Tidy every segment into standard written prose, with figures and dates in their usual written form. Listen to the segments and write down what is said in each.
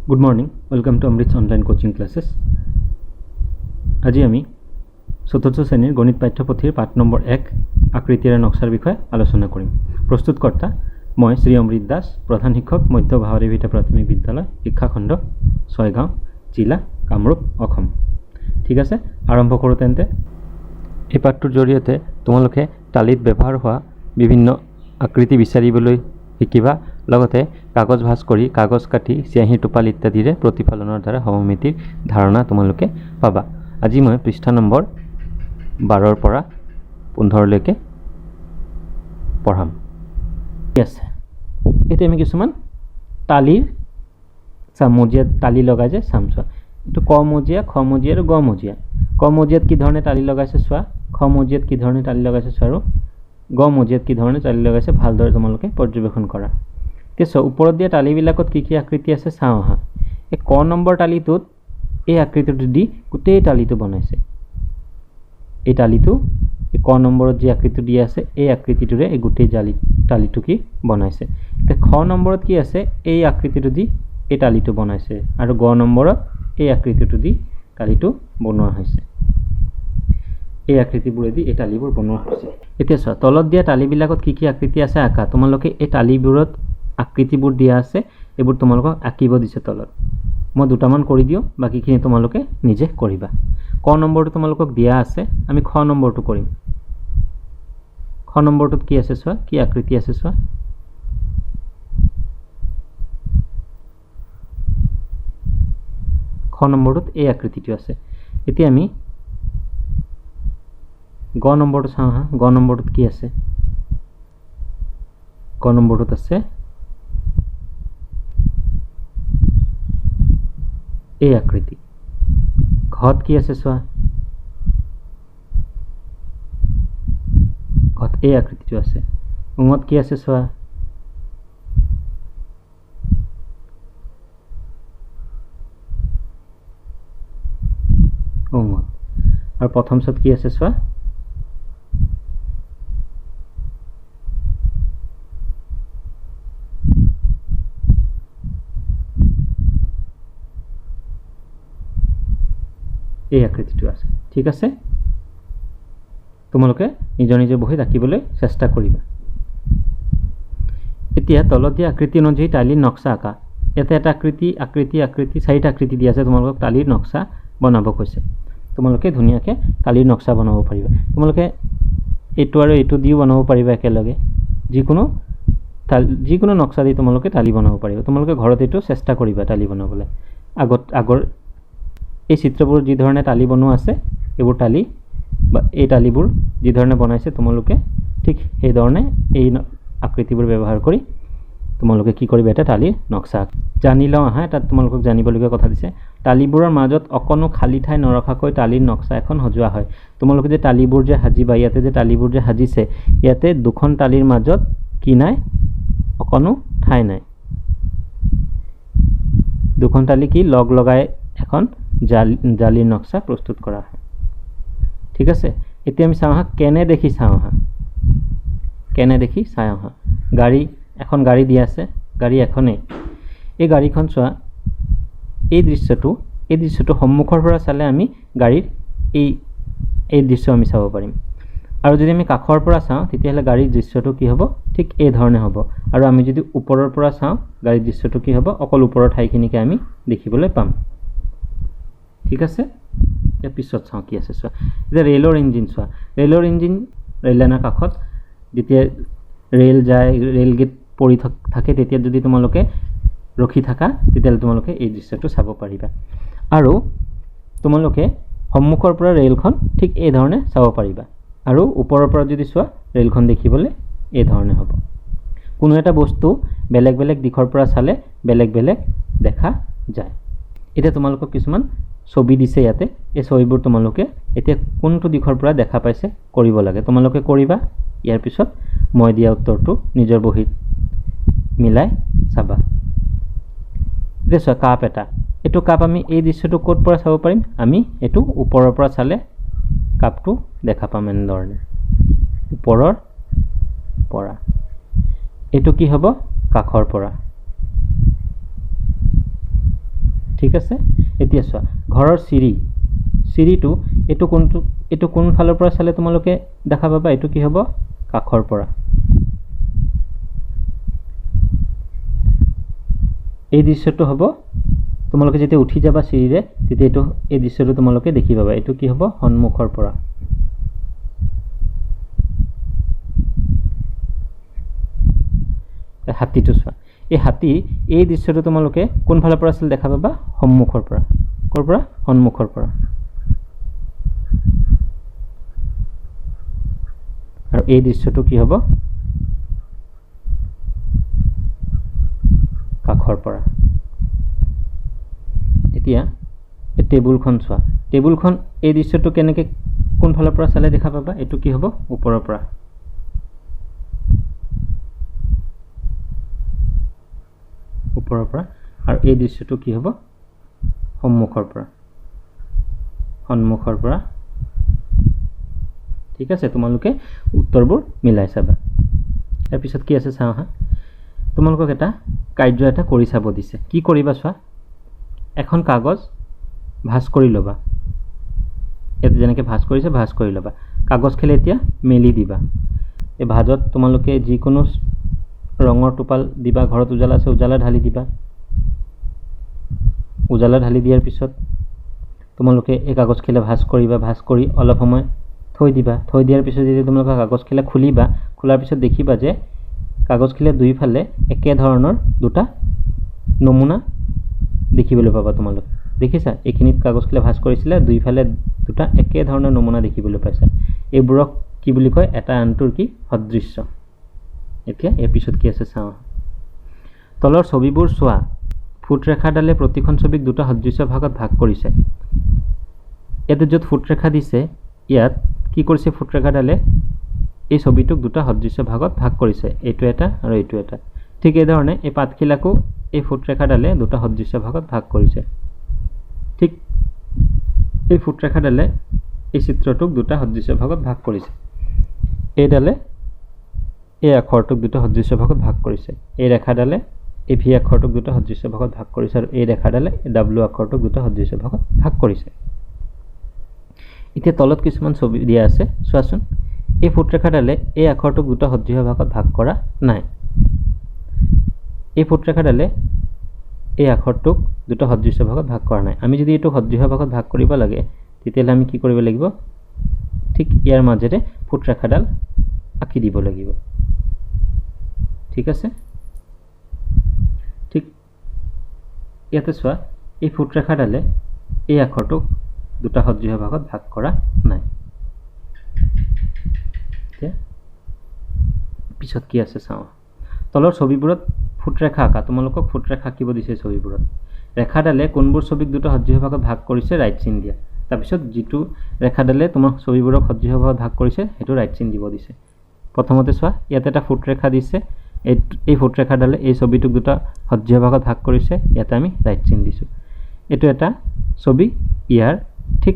Good morning. Welcome to Amrit's online coaching classes. আজি আমি চতুৰ্থ শ্ৰেণীৰ গণিত পাঠ্যপুথিৰ পাঠ নম্বৰ 1 আকৃতিৰ নক্সাৰ বিষয়ে আলোচনা কৰিম। প্ৰস্তুতকৰ্তা মই শ্ৰী অমৃত দাস, প্ৰধান শিক্ষক, মধ্য ভাৱাৰীভিটা প্ৰাথমিক বিদ্যালয়, শিক্ষাখণ্ড ছয়গাঁও, জিলা কামৰূপ, অসম। ঠিক আছে, আৰম্ভ কৰোঁ তেন্তে। এই পাঠটোৰ জৰিয়তে তোমালোকে টালিত ব্যৱহাৰ হোৱা বিভিন্ন আকৃতি বিচাৰিবলৈ শিকিবা। লগতে কাগজ ভাঁজ কৰি কাগজ কাটি চিয়াহী টোপাল ইত্যাদিৰে প্ৰতিফলনৰ দ্বাৰা সমমিতিৰ ধাৰণা তোমালোকে পাবা। আজি মই পৃষ্ঠা নম্বৰ 12ৰ পৰা 15লৈকে পঢ়াম। ঠিক আছে, এতিয়া আমি কিছুমান টালিৰ মজিয়া টালি লগাই যে চাম। চোৱা, এইটো ক মজিয়া, খ মজিয়া আৰু গ মজিয়া। ক মজিয়াত কি ধৰণে টালি লগাইছে চোৱা, খ মজিয়াত কি ধৰণে টালি লগাইছে চোৱা, আৰু গ মজিয়াত কি ধৰণে টালি লগাইছে ভালদৰে তোমালোকে পৰ্যবেক্ষণ কৰা। ঠিক আছে, ওপৰত দিয়া টালিবিলাকত কি কি আকৃতি আছে চাওঁ আহা। এই ক নম্বৰ টালিটোত এই আকৃতিটো দি গোটেই টালিটো বনাইছে। এই টালিটো এই ক নম্বৰত যি আকৃতি দিয়া আছে এই আকৃতিটোৰে এই গোটেই টালিটো কি বনাইছে। এতিয়া খ নম্বৰত কি আছে, এই আকৃতিটো দি এই টালিটো বনাইছে, আৰু গ নম্বৰত এই আকৃতিটো দি টালিটো বনোৱা হৈছে। এই আকৃতিবোৰেদি এই টালিবোৰ বনোৱা হৈছে। এতিয়া চোৱা, তলত দিয়া টালিবিলাকত কি কি আকৃতি আছে আঁকা। তোমালোকে এই টালিবোৰত আকৃতিবোৰ দিয়া আছে, এইবোৰ তোমালোকক আঁকিব দিছে তলত। মই দুটামান কৰি দিওঁ, বাকীখিনি তোমালোকে নিজে কৰিবা। ক নম্বৰটো তোমালোকক দিয়া আছে, আমি খ নম্বৰটো কৰিম। খ নম্বৰটোত কি আছে চোৱা, কি আকৃতি আছে চোৱা। খ নম্বৰটোত এই আকৃতিটো আছে। এতিয়া আমি গ নম্বৰটো চাওঁ হা। গ নম্বৰটোত কি আছে, গ নম্বৰটোত আছে এই আকৃতি। ঘত কি আছে চোৱা, ঘত এই আকৃতিটো আছে। উঙত কি আছে চোৱা, উঙত। আৰু প্ৰথম চত কি আছে চোৱা, এই আকৃতিটো আছে। ঠিক আছে, তোমালোকে নিজৰ নিজে বহি ৰাখিবলৈ চেষ্টা কৰিবা। এতিয়া তলত দিয়া আকৃতি অনুযায়ী টালিৰ নক্সা আঁকা। ইয়াতে এটা আকৃতি, আকৃতি, আকৃতি, 4টা আকৃতি দিয়া আছে। তোমালোকক টালিৰ নক্সা বনাব কৈছে। তোমালোকে ধুনীয়াকৈ টালিৰ নক্সা বনাব পাৰিবা। তোমালোকে এইটো আৰু এইটো দিও বনাব পাৰিবা একেলগে। যিকোনো নক্সা দি তোমালোকে টালি বনাব পাৰিবা। তোমালোকে ঘৰত এইটো চেষ্টা কৰিবা টালি বনাবলৈ। আগৰ এই চিত্ৰবোৰ যি ধৰণে টালি বনোৱা আছে, এইবোৰ টালি বা এই টালিবোৰ যি ধৰণে বনাইছে তোমালোকে ঠিক সেইধৰণে এই আকৃতিবোৰ ব্যৱহাৰ কৰি তোমালোকে কি কৰিবা, এটা টালিৰ নক্সা জানি লওঁ আহা। তাত তোমালোকক জানিবলগীয়া কথা দিছে। টালিবোৰৰ মাজত অকণো খালী ঠাই নৰখাকৈ টালিৰ নক্সা এখন সজোৱা হয়। তোমালোকে যে টালিবোৰ যে সাজিবা, ইয়াতে যে টালিবোৰ যে সাজিছে, ইয়াতে দুখন টালিৰ মাজত কি নাই, অকণো ঠাই নাই। দুখন টালি কি লগ লগাই এখন জালিৰ নক্সা প্ৰস্তুত কৰা হয়। ঠিক আছে, এতিয়া আমি চাওঁ আহা, কেনে দেখি চাওঁ আহা, কেনে দেখি চাই আহা। এখন গাড়ী দিয়া আছে, গাড়ী এখনেই। এই গাড়ীখন চোৱা, এই দৃশ্যটো সন্মুখৰ পৰা চালে আমি গাড়ীৰ এই দৃশ্য আমি চাব পাৰিম। আৰু যদি আমি কাষৰ পৰা চাওঁ তেতিয়াহ'লে গাড়ীৰ দৃশ্যটো কি হ'ব, ঠিক এই ধৰণে হ'ব। আৰু আমি যদি ওপৰৰ পৰা চাওঁ গাড়ীৰ দৃশ্যটো কি হ'ব, অকল ওপৰৰ ঠাইখিনিকে আমি দেখিবলৈ পাম। ঠিক আছে, এতিয়া পিছত চাওঁ কি আছে চোৱা। এতিয়া ৰেলৰ ইঞ্জিন চোৱা। ৰেলৰ ইঞ্জিন ৰেল লাইনৰ কাষত যেতিয়া ৰেল যায়, ৰেল গেট পৰি থাকে, তেতিয়া যদি তোমালোকে ৰখি থাকা তেতিয়াহ'লে তোমালোকে এই দৃশ্যটো চাব পাৰিবা। আৰু তোমালোকে সন্মুখৰ পৰা ৰেলখন ঠিক এই ধৰণে চাব পাৰিবা। আৰু ওপৰৰ পৰা যদি চোৱা ৰেলখন দেখিবলৈ এই ধৰণে হ'ব। কোনো এটা বস্তু বেলেগ বেলেগ দিশৰ পৰা চালে বেলেগ বেলেগ দেখা যায়। এতিয়া তোমালোকক কিছুমান ছবি দিছে ইয়াতে। এই ছবিবোৰ তোমালোকে এতিয়া কোনটো দিশৰ পৰা দেখা পাইছে কৰিব লাগে। তোমালোকে কৰিবা। ইয়াৰ পিছত মই দিয়া উত্তৰটো নিজৰ বহীত মিলাই চাবা। এতিয়া চোৱা, কাপ এটা। এইটো কাপ আমি এই দৃশ্যটো ক'ৰ পৰা চাব পাৰিম, আমি এইটো ওপৰৰ পৰা চালে কাপটো দেখা পাম এনেধৰণে, ওপৰৰ পৰা। এইটো কি হ'ব, কাষৰ পৰা। ঠিক আছে। এতিয়া চোৱা ঘৰৰ চিৰিটো এইটো কোন ফালৰ পৰা চালে তোমালোকে দেখা পাবা, এইটো কি হ'ব কাষৰ পৰা। এই দৃশ্যটো হ'ব তোমালোকে যেতিয়া উঠি যাবা চিৰিৰে তেতিয়া এই দৃশ্যটো তোমালোকে দেখি পাবা। এইটো কি হ'ব সন্মুখৰ পৰা। হাতীটো চোৱা, এই হাতী এই দৃশ্যটো তোমালোকে কোন ফালৰ পৰা আছিল দেখা পাবা সন্মুখৰ পৰা। ক'ৰ পৰা? সন্মুখৰ পৰা। আৰু এই দৃশ্যটো কি হ'ব কাষৰ পৰা। এতিয়া এই টেবুলখন চোৱা, টেবুলখন এই দৃশ্যটো কেনেকৈ কোন ফালৰ পৰা চালে দেখা পাবা, এইটো কি হ'ব ওপৰৰ পৰা। ওপৰৰ পৰা। আৰু এই দৃশ্যটো কি হ'ব সন্মুখৰ পৰা। সন্মুখৰ পৰা। ঠিক আছে, তোমালোকে উত্তৰবোৰ মিলাই চাবা। তাৰপিছত কি আছে চাওঁ হা। তোমালোকক এটা কাৰ্য এটা কৰি চাব দিছে। কি কৰিবা চোৱা, এখন কাগজ ভাঁজ কৰি ল'বা। ইয়াতে যেনেকৈ ভাঁজ কৰিছে ভাঁজ কৰি ল'বা। কাগজখিনি এতিয়া মেলি দিবা। এই ভাঁজত তোমালোকে যিকোনো ৰঙৰ টোপাল দিবা। ঘৰত উজালা আছে উজালা ঢালি দিবা। উজালা ঢালি দিয়াৰ পিছত তোমালোকে এই কাগজখিলা ভাঁজ কৰিবা। ভাঁজ কৰি অলপ সময় থৈ দিবা। থৈ দিয়াৰ পিছত যেতিয়া তোমালোকে কাগজখিলা খুলিবা, খোলাৰ পিছত দেখিবা যে কাগজখিলা দুইফালে একেধৰণৰ দুটা নমুনা দেখিবলৈ পাবা। তোমালোকে দেখিছা এইখিনিত কাগজখিলা ভাঁজ কৰিছিলে, দুইফালে দুটা একেধৰণৰ নমুনা দেখিবলৈ পাইছা। এইবোৰক কি বুলি কয়, এটা আনটোৰ কি সদৃশ্য। এতিয়া ইয়াৰ পিছত কি আছে চাওঁ। তলৰ ছবিবোৰ চোৱা। ফুটৰেখাডালে প্ৰতিখন ছবিক দুটা সদৃশ্য ভাগত ভাগ কৰিছে। ইয়াতে য'ত ফুটৰেখা দিছে ইয়াত কি কৰিছে ফুটৰেখাডালে এই ছবিটোক দুটা সদৃশ্য ভাগত ভাগ কৰিছে, এইটো এটা আৰু এইটো এটা। ঠিক এইধৰণে এই পাতখিলাকো এই ফুটৰেখাডালে দুটা সদৃশ্য ভাগত ভাগ কৰিছে। ঠিক এই ফুটৰেখাডালে এই চিত্ৰটোক দুটা সদৃশ্য ভাগত ভাগ কৰিছে। এইডালে এই আখৰটোক দুটা সদৃশ্য ভাগত ভাগ কৰিছে। এই ৰেখাডালে এই ভি আখৰটোক দুটা সদৃশ্য ভাগত ভাগ কৰিছে, আৰু এই ৰেখাডালে এই ডাব্লিউ আখৰটোক দুটা সদৃশ্য ভাগত ভাগ কৰিছে। এতিয়া তলত কিছুমান ছবি দিয়া আছে চোৱাচোন। এই ফুটৰেখাডালে এই আখৰটোক দুটা সদৃশ্য ভাগত ভাগ কৰা নাই। এই ফুটৰেখাডালে এই আখৰটোক দুটা সদৃশ্য ভাগত ভাগ কৰা নাই। আমি যদি এইটো সদৃশ্য ভাগত ভাগ কৰিব লাগে তেতিয়াহ'লে আমি কি কৰিব লাগিব, ঠিক ইয়াৰ মাজেৰে ফুটৰেখাডাল আঁকি দিব লাগিব। ঠিক আছে, ঠিক ইয়াতে চোৱা এই ফুটৰেখাডালে এই আখৰটোক দুটা সদৃশ্য ভাগত ভাগ কৰা নাই। এতিয়া পিছত কি আছে চাওঁ। তলৰ ছবিবোৰত ফুটৰেখা আঁকা। তোমালোকক ফুটৰেখা আঁকিব দিছে ছবিবোৰত। ৰেখাডালে কোনবোৰ ছবিক দুটা সদৃশ্য ভাগত ভাগ কৰিছে ৰাইট চিন দিয়া। তাৰপিছত যিটো ৰেখাডালে তোমাৰ ছবিবোৰক সদৃশ্য ভাগত ভাগ কৰিছে সেইটো ৰাইট চিন দিব দিছে। প্ৰথমতে চোৱা ইয়াতে এটা ফুটৰেখা দিছে। এই ফুটৰেখাডালে এই ছবিটোক দুটা সদৃশ্য ভাগত ভাগ কৰিছে, ইয়াতে আমি ৰাইট চিন দিছোঁ। এইটো এটা ছবি, ইয়াৰ ঠিক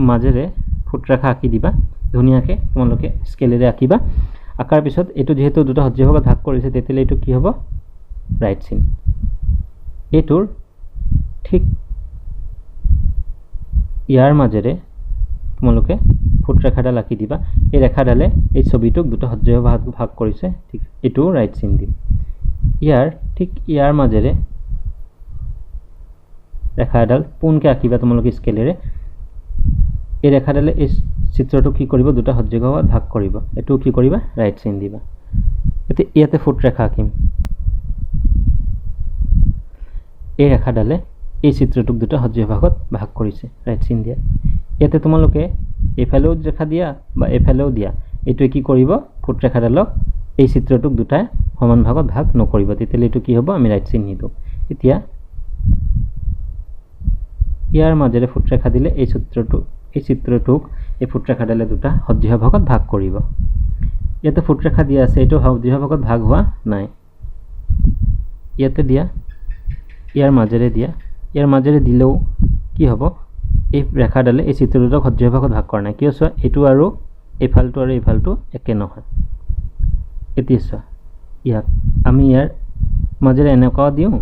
মাজেৰে ফুটৰেখা আঁকি দিবা ধুনীয়াকৈ। তোমালোকে স্কেলেৰে আঁকিবা। আঁকাৰ পিছত এইটো যিহেতু দুটা সদৃশ্য ভাগত ভাগ কৰিছে তেতিয়াহ'লে এইটো কি হ'ব ৰাইট চিন। এইটোৰ ঠিক ইয়াৰ মাজেৰে তোমালোকে ফুটৰেখাডাল আঁকি দিবা। এই ৰেখাডালে এই ছবিটোক দুটা সদৃশ্য ভাগত ভাগ কৰিছে, ঠিক এইটো ৰাইট চিন দিম। ইয়াৰ ঠিক ইয়াৰ মাজেৰে ৰেখা এডাল পোনকৈ আঁকিবা তোমালোকে স্কেলেৰে। এই ৰেখাডালে এই চিত্ৰটো কি কৰিব দুটা সদৃশ্য ভাগত ভাগ কৰিব, এইটো কি কৰিবা ৰাইট চিন দিবা। এতিয়া ইয়াতে ফুটৰেখা আঁকিম। এই ৰেখাডালে এই চিত্ৰটোক দুটা সদৃশ্য ভাগত ভাগ কৰিছে, ৰাইট চিন দিয়া। ইয়াতে তোমালোকে এইফালেও ৰেখা দিয়া বা এইফালেও দিয়া, এইটোৱে কি কৰিব ফুটৰেখাডালক এই চিত্ৰটোক দুটা সমান ভাগত ভাগ নকৰিব, তেতিয়াহ'লে এইটো কি হ'ব আমি ৰাইট চিন নিদিওঁ। এতিয়া ইয়াৰ মাজেৰে ফুটৰেখা দিলে এই চিত্ৰটোক এই ফুটৰেখাডালে দুটা সদৃশ্য ভাগত ভাগ কৰিব। ইয়াতে ফুটৰেখা দিয়া আছে, এইটো সদৃশ্য ভাগত ভাগ হোৱা নাই। ইয়াতে দিয়া, ইয়াৰ মাজেৰে দিয়া। ইয়াৰ মাজেৰে দিলেও কি হ'ব, এই ৰেখাডালে এই চিত্ৰটোক সদৃশ্য ভাগত ভাগ কৰা নাই। কিয় চোৱা এইটো আৰু এইফালটো একে নহয়। এতিয়া চোৱা ইয়াক আমি ইয়াৰ মাজেৰে এনেকুৱাও দিওঁ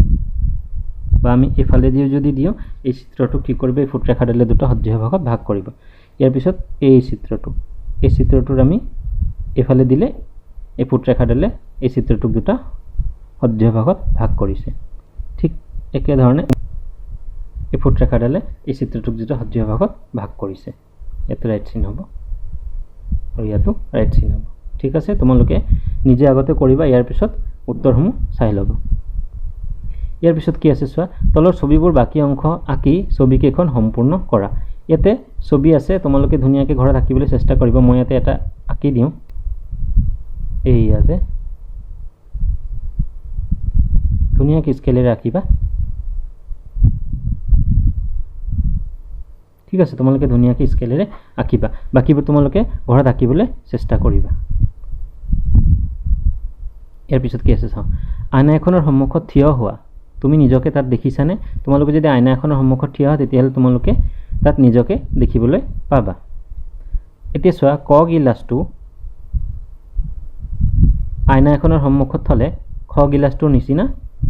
বা আমি এফালেদিও যদি দিওঁ এই চিত্ৰটো কি কৰিব এই ফুটৰেখাডালে দুটা সদৃশ ভাগত ভাগ কৰিব ইয়াৰ পিছত এই চিত্ৰটোৰ আমি এফালে দিলে এই ফুটৰেখাডালে এই চিত্ৰটোক দুটা সদৃশ ভাগত ভাগ কৰিছে ঠিক একে ধৰণে এই ফুটৰেখাডালে এই চিত্ৰটোক দুটা সদৃশ ভাগত ভাগ কৰিছে ইয়াতে ৰাইট চিন হ'ব আৰু ইয়াতো ৰাইট চিন হ'ব ঠিক আছে তোমালোকে নিজে আগতে কৰিবা ইয়াৰ পিছত উত্তৰসমূহ চাই ল'ব ইয়াৰ পিছত কি আছে চোৱা তলৰ ছবিবোৰ বাকি অংশ আঁকি ছবিকেইখন সম্পূৰ্ণ কৰা ইয়াতে ছবি আছে তোমালোকে ধুনীয়াকৈ ঘৰত আঁকিবলৈ চেষ্টা কৰিবা মই ইয়াতে এটা আঁকি দিওঁ এই ইয়াতে ধুনীয়াকৈ স্কেলেৰে আঁকিবা ঠিক আছে তোমালোকে ধুনীয়াকৈ স্কেলেৰে আঁকিবা বাকিবোৰ তোমালোকে ঘৰত আঁকিবলৈ চেষ্টা কৰিবা ইয়াৰ পিছত কি আছে চাওঁ আইনা এখনৰ সন্মুখত থিয় হোৱা তুমি নিজকে তাত দেখিছানে তোমালোকে যদি আইনা এখনৰ সন্মুখত থিয় হোৱা তেতিয়াহ'লে তোমালোকে তাত নিজকে দেখিবলৈ পাবা এতিয়া চোৱা ক গিলাচটো আইনা এখনৰ সন্মুখত থলে খ গিলাচটোৰ নিচিনা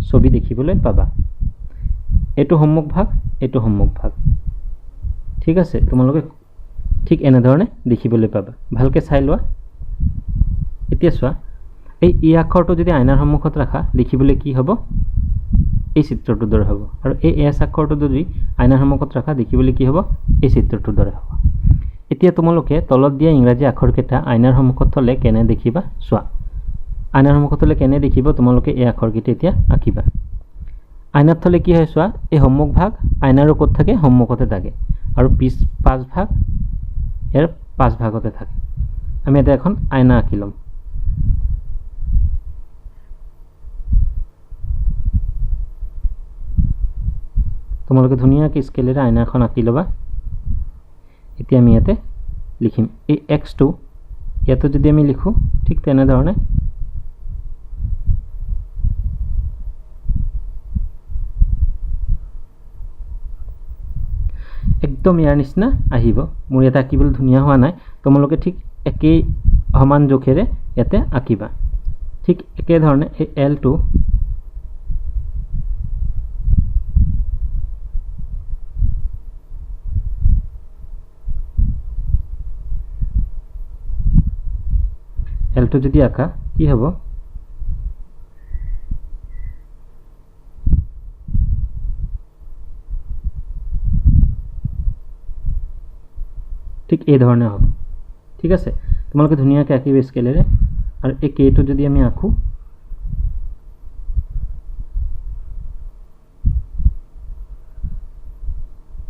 ছবি দেখিবলৈ পাবা এইটো সন্মুখ ভাগ ঠিক আছে তোমালোকে ঠিক এনেধৰণে দেখিবলৈ পাবা ভালকৈ চাই লোৱা এতিয়া চোৱা এই ই আখৰটো যদি আইনাৰ সন্মুখত ৰাখা দেখিবলৈ কি হ'ব এই চিত্ৰটোৰ দৰে হ'ব আৰু এই এছ আখৰটো যদি আইনাৰ সন্মুখত ৰাখা দেখিবলৈ কি হ'ব এই চিত্ৰটোৰ দৰে হ'ব এতিয়া তোমালোকে তলত দিয়া ইংৰাজী আখৰকেইটা আইনাৰ সন্মুখত থলে কেনে দেখিবা চোৱা আইনাৰ সন্মুখত থলে কেনে দেখিব তোমালোকে এই আখৰকেইটা এতিয়া আঁকিবা আইনাত থলে কি হয় চোৱা এই সন্মুখ ভাগ আইনাৰ ক'ত থাকে সন্মুখতে থাকে আৰু পাঁচ ভাগ ইয়াৰ পাঁচ ভাগতে থাকে আমি এটা এখন আইনা আঁকি ল'ম তোমালোকে ধুনীয়াকৈ স্কেলেৰে আইনা এখন আঁকি ল'বা এতিয়া আমি ইয়াতে লিখিম এই এক্সটো ইয়াতে যদি আমি লিখোঁ ঠিক তেনেধৰণে একদম ইয়াৰ নিচিনা আহিব মোৰ ইয়াতে আঁকিবলৈ ধুনীয়া হোৱা নাই তোমালোকে ঠিক একেই সমান জোখেৰে ইয়াতে আঁকিবা ঠিক একেধৰণে এই এলটো যদি আঁকা কি হ'ব ঠিক এই ধৰণে হ'ব ঠিক আছে তোমালোকে ধুনীয়াকৈ আঁকিবা স্কেলেৰে আৰু এই কেটো যদি আমি আঁকো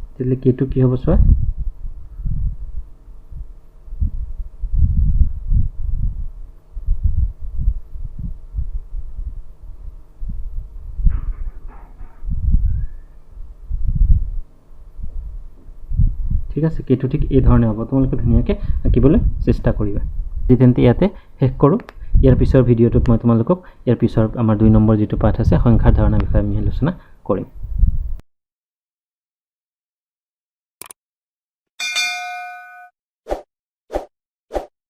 তেতিয়াহ'লে কেটো কি হ'ব চোৱা ঠিক আছে কেটো ঠিক এই ধৰণে হ'ব তোমালোকে ধুনীয়াকৈ আঁকিবলৈ চেষ্টা কৰিবা তেন্তে ইয়াতে শেষ কৰোঁ ইয়াৰ পিছৰ ভিডিঅ'টোত মই তোমালোকক ইয়াৰ পিছৰ আমাৰ 2 নম্বৰ যিটো পাঠ আছে সংখ্যাৰ ধাৰণা বিষয়ে আমি আলোচনা কৰিম